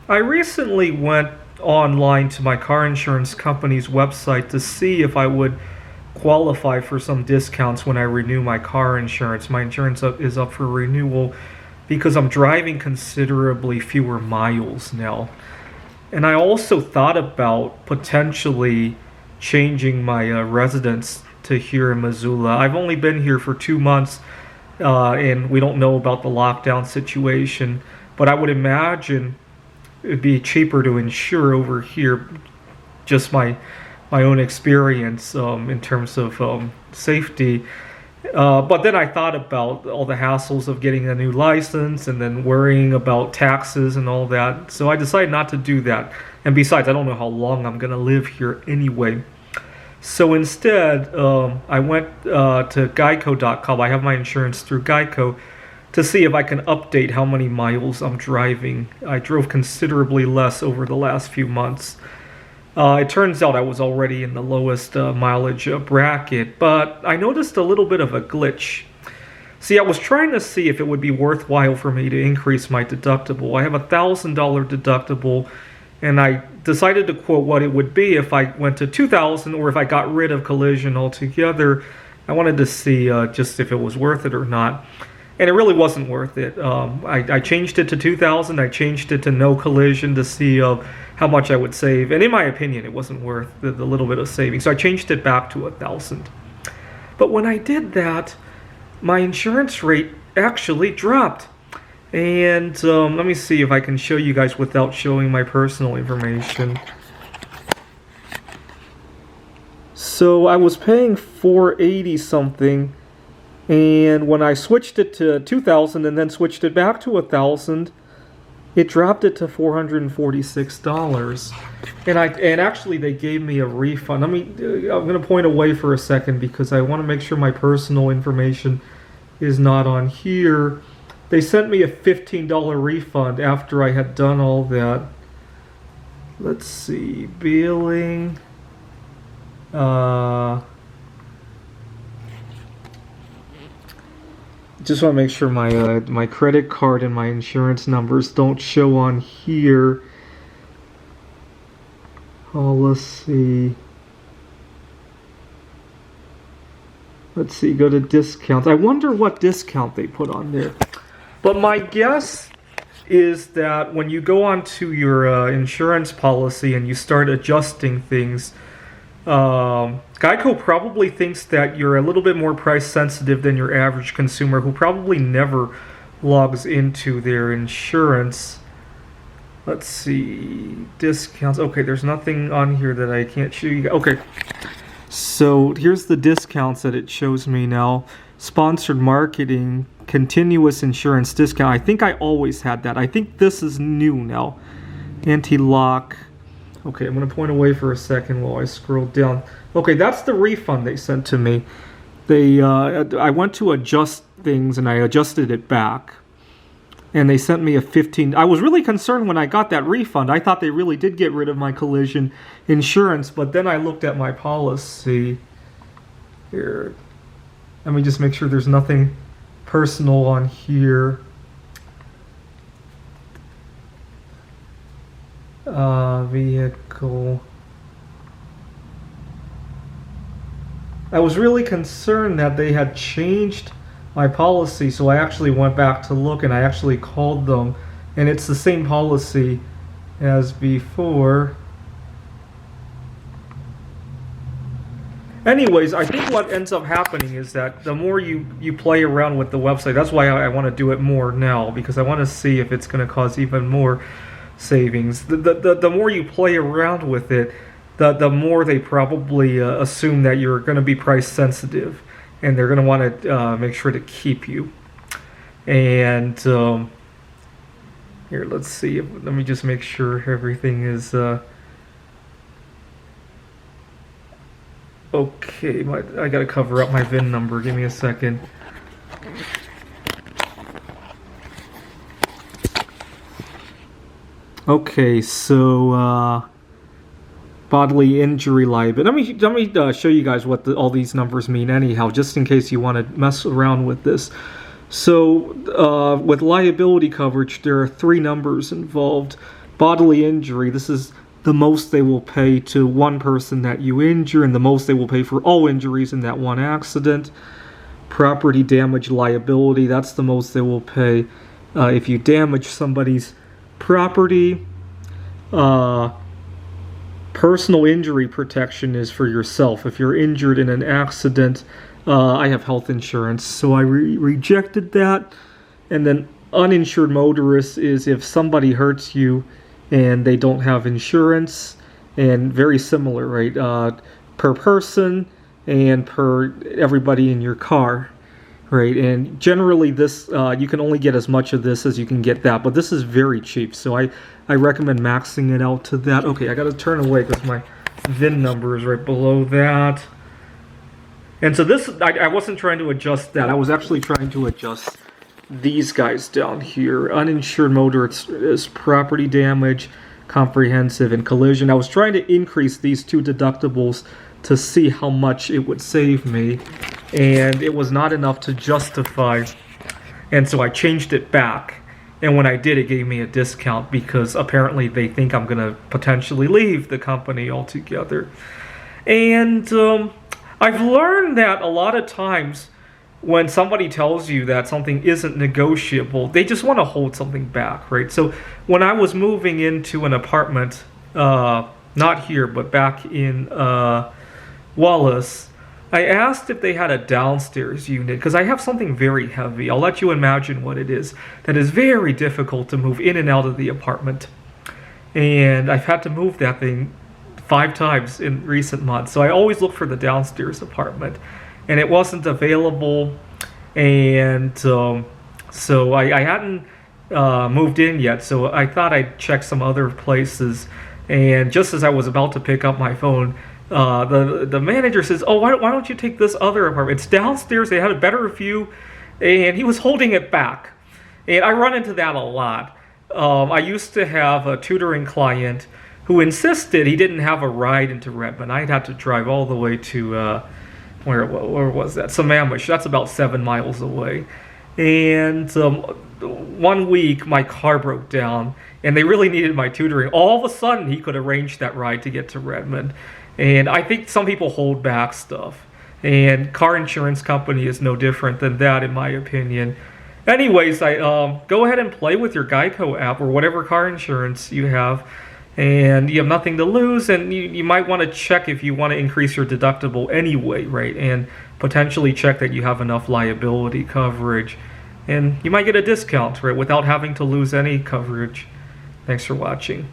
I recently went online to my car insurance company's website to see if I would qualify for some discounts when I renew my car insurance. My insurance is up for renewal because I'm driving considerably fewer miles now. And I also thought about potentially changing my residence to here in Missoula. I've only been here for 2 months, and we don't know about the lockdown situation, but I would imagine it'd be cheaper to insure over here. Just my own experience in terms of safety. But then I thought about all the hassles of getting a new license and then worrying about taxes and all that. So I decided not to do that. And besides, I don't know how long I'm going to live here anyway. So instead, I went to Geico.com. I have my insurance through Geico to see if I can update how many miles I'm driving. I drove considerably less over the last few months. It turns out I was already in the lowest mileage bracket, but I noticed a little bit of a glitch. See, I was trying to see if it would be worthwhile for me to increase my deductible. I have $1,000 deductible, and I decided to quote what it would be if I went to $2,000 or if I got rid of collision altogether. I wanted to see just if it was worth it or not. And it really wasn't worth it. I changed it to $2,000. I changed it to no collision to see how much I would save. And in my opinion, it wasn't worth the little bit of saving. So I changed it back to $1,000. But when I did that, my insurance rate actually dropped. And let me see if I can show you guys without showing my personal information. So I was paying $480 something. And when I switched it to $2,000 and then switched it back to $1,000, it dropped it to $446. And actually they gave me a refund. I'm going to point away for a second because I want to make sure my personal information is not on here. They sent me a $15 refund after I had done all that. Let's see, billing. Just want to make sure my credit card and my insurance numbers don't show on here. Oh, let's see. Let's see, go to discounts. I wonder what discount they put on there. But my guess is that when you go onto your insurance policy and you start adjusting things, Geico probably thinks that you're a little bit more price sensitive than your average consumer who probably never logs into their insurance. Let's see, discounts. Okay, there's nothing on here that I can't show you. Okay, so here's the discounts that it shows me now. Sponsored marketing, continuous insurance discount. I think I always had that. I think this is new now. Anti-lock. Okay, I'm going to point away for a second while I scroll down. Okay, that's the refund they sent to me. I went to adjust things and I adjusted it back. And they sent me a $15. I was really concerned when I got that refund. I thought they really did get rid of my collision insurance, but then I looked at my policy. Here, let me just make sure there's nothing personal on here. Vehicle. I was really concerned that they had changed my policy, so I actually went back to look and I actually called them, and it's the same policy as before. Anyways, I think what ends up happening is that the more you play around with the website, that's why I want to do it more now, because I want to see if it's going to cause even more savings. The more you play around with it, the more they probably assume that you're going to be price sensitive, and they're going to want to make sure to keep you. And here, let's see. Let me just make sure everything is okay. I got to cover up my VIN number. Give me a second. Okay, so bodily injury liability. Let me show you guys what all these numbers mean anyhow, just in case you want to mess around with this. So with liability coverage, there are three numbers involved. bodily injury, this is the most they will pay to one person that you injure, and the most they will pay for all injuries in that one accident. Property damage liability, that's the most they will pay if you damage somebody's property. Personal injury protection is for yourself. If you're injured in an accident, I have health insurance, so I rejected that. And then uninsured motorists is if somebody hurts you and they don't have insurance, and very similar, right? Per person and per everybody in your car, right? And generally this, you can only get as much of this as you can get that, but this is very cheap, so I recommend maxing it out to that. Okay, I gotta turn away because my VIN number is right below that. And so this, I wasn't trying to adjust that, I was actually trying to adjust these guys down here. Uninsured motorist is property damage, comprehensive, and collision. I was trying to increase these two deductibles to see how much it would save me, and it was not enough to justify, and so I changed it back. And when I did, it gave me a discount because apparently they think I'm gonna potentially leave the company altogether. And I've learned that a lot of times when somebody tells you that something isn't negotiable, they just want to hold something back, right? So when I was moving into an apartment, not here, but back in Wallace, I asked if they had a downstairs unit, because I have something very heavy. I'll let you imagine what it is. That is very difficult to move in and out of the apartment. And I've had to move that thing 5 times in recent months. So I always look for the downstairs apartment. And it wasn't available, and so I hadn't moved in yet, so I thought I'd check some other places. And just as I was about to pick up my phone, the manager says, "Oh, why don't you take this other apartment? It's downstairs. They had a better view," and he was holding it back. And I run into that a lot. I used to have a tutoring client who insisted he didn't have a ride into Redmond. I'd have to drive all the way to where was that? Sammamish. That's about 7 miles away. And one week my car broke down and they really needed my tutoring. All of a sudden he could arrange that ride to get to Redmond. And I think some people hold back stuff. And car insurance company is no different than that, in my opinion. Anyways, I go ahead and play with your Geico app or whatever car insurance you have. And you have nothing to lose, and you might want to check if you want to increase your deductible anyway, right? And potentially check that you have enough liability coverage. And you might get a discount, right, without having to lose any coverage. Thanks for watching.